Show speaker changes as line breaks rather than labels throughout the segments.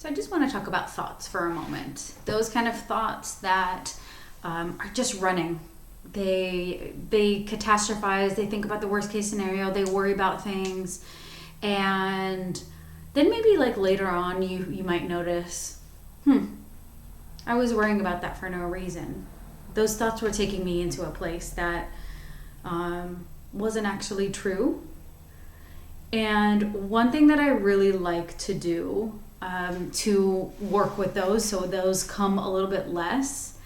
So I just want to talk about thoughts for a moment. Those kind of thoughts that are just running. They catastrophize. They think about the worst case scenario. They worry about things, and then maybe like later on, you might notice, I was worrying about that for no reason. Those thoughts were taking me into a place that wasn't actually true. And one thing that I really like to do to work with those, so those come a little bit less,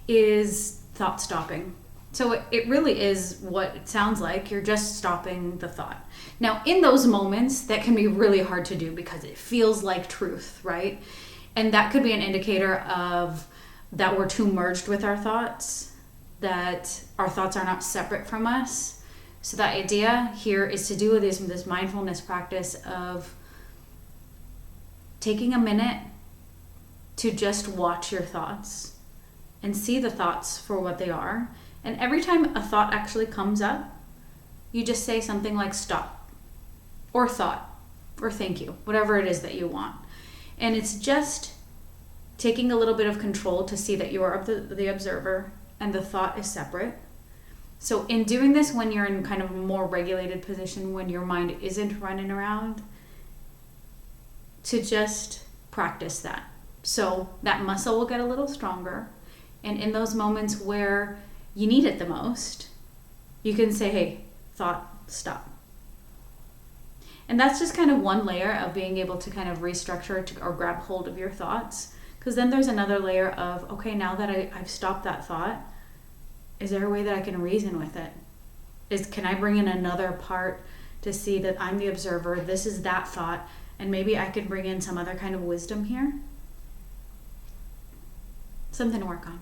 is thought stopping. So it really is what it sounds like. You're just stopping the thought. Now, in those moments, that can be really hard to do because it feels like truth, right? And that could be an indicator of that we're too merged with our thoughts, that our thoughts are not separate from us. So the idea here is to do this mindfulness practice of taking a minute to just watch your thoughts and see the thoughts for what they are. And every time a thought actually comes up, you just say something like stop, or thought, or thank you, whatever it is that you want. And it's just taking a little bit of control to see that you are the observer and the thought is separate. So in doing this, when you're in kind of a more regulated position, when your mind isn't running around, to just practice that. So that muscle will get a little stronger. And in those moments where you need it the most, you can say, hey, thought, stop. And that's just kind of one layer of being able to kind of restructure or grab hold of your thoughts. Because then there's another layer of, okay, now that I've stopped that thought, is there a way that I can reason with it? Can I bring in another part to see that I'm the observer, this is that thought, and maybe I could bring in some other kind of wisdom here? Something to work on.